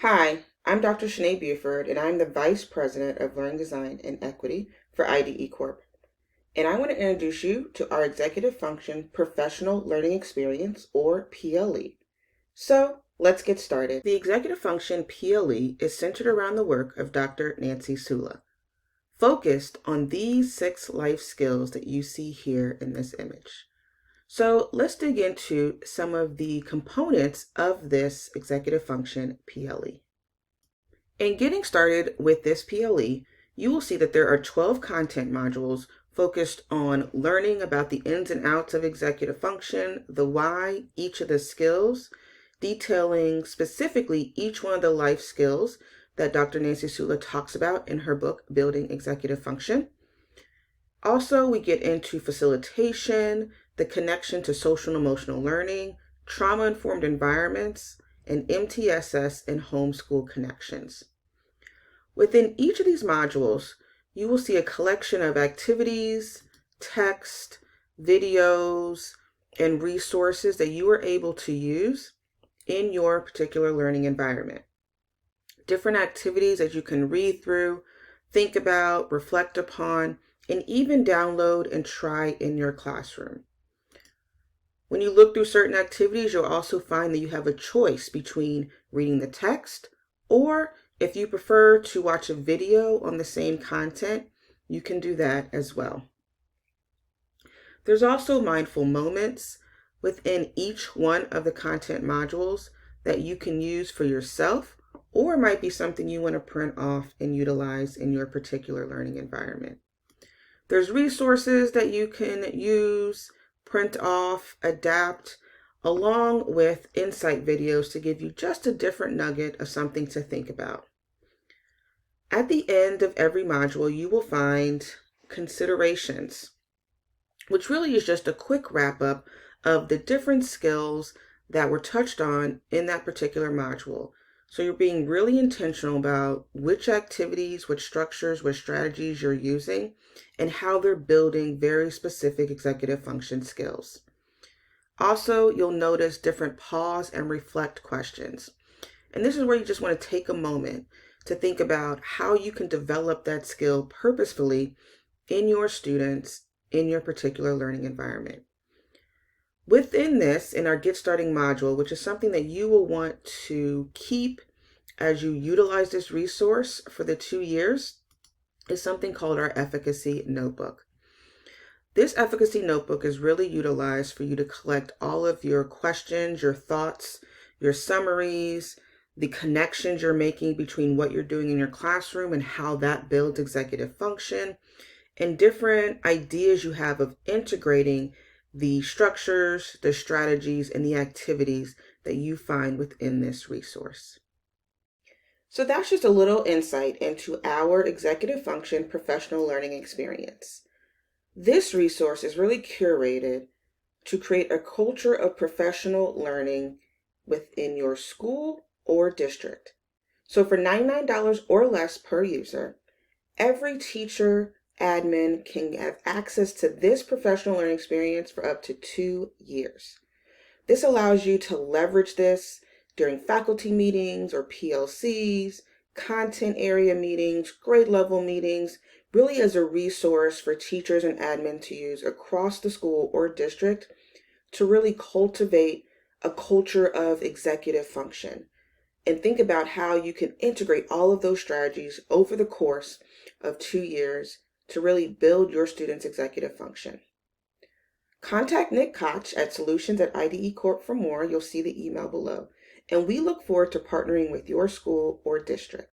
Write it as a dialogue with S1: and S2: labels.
S1: Hi, I'm Dr. Shanae Buford, and I'm the Vice President of Learning Design and Equity for IDE Corp. And I want to introduce you to our Executive Function Professional Learning Experience, or PLE. So let's get started. The Executive Function PLE is centered around the work of Dr. Nancy Sula, focused on these 6 life skills that you see here in this image. So let's dig into some of the components of this Executive Function PLE. In getting started with this PLE, you will see that there are 12 content modules focused on learning about the ins and outs of executive function, the why, each of the skills, detailing specifically each one of the life skills that Dr. Nancy Sula talks about in her book, Building Executive Function. Also, we get into facilitation, the connection to social and emotional learning, trauma-informed environments, and MTSS and homeschool connections. Within each of these modules, you will see a collection of activities, text, videos, and resources that you are able to use in your particular learning environment. Different activities that you can read through, think about, reflect upon, and even download and try in your classroom. When you look through certain activities, you'll also find that you have a choice between reading the text, or if you prefer to watch a video on the same content, you can do that as well. There's also mindful moments within each one of the content modules that you can use for yourself, or it might be something you want to print off and utilize in your particular learning environment. There's resources that you can use, print off, adapt, along with insight videos to give you just a different nugget of something to think about. At the end of every module, you will find considerations, which really is just a quick wrap up of the different skills that were touched on in that particular module. So you're being really intentional about which activities, which structures, which strategies you're using, and how they're building very specific executive function skills. Also, you'll notice different pause and reflect questions. And this is where you just want to take a moment to think about how you can develop that skill purposefully in your students in your particular learning environment. Within this, in our Get Starting module, which is something that you will want to keep as you utilize this resource for the 2 years, is something called our Efficacy Notebook. This Efficacy Notebook is really utilized for you to collect all of your questions, your thoughts, your summaries, the connections you're making between what you're doing in your classroom and how that builds executive function, and different ideas you have of integrating the structures, the strategies, and the activities that you find within this resource. So that's just a little insight into our executive function professional learning experience. This resource is really curated to create a culture of professional learning within your school or district. So for $99 or less per user, every teacher, admin can have access to this professional learning experience for up to 2 years. This allows you to leverage this during faculty meetings or PLCs, content area meetings, grade level meetings, really as a resource for teachers and admin to use across the school or district to really cultivate a culture of executive function. And think about how you can integrate all of those strategies over the course of 2 years to really build your students' executive function. Contact Nick Koch at Solutions@IDE Corp for more. You'll see the email below. And we look forward to partnering with your school or district.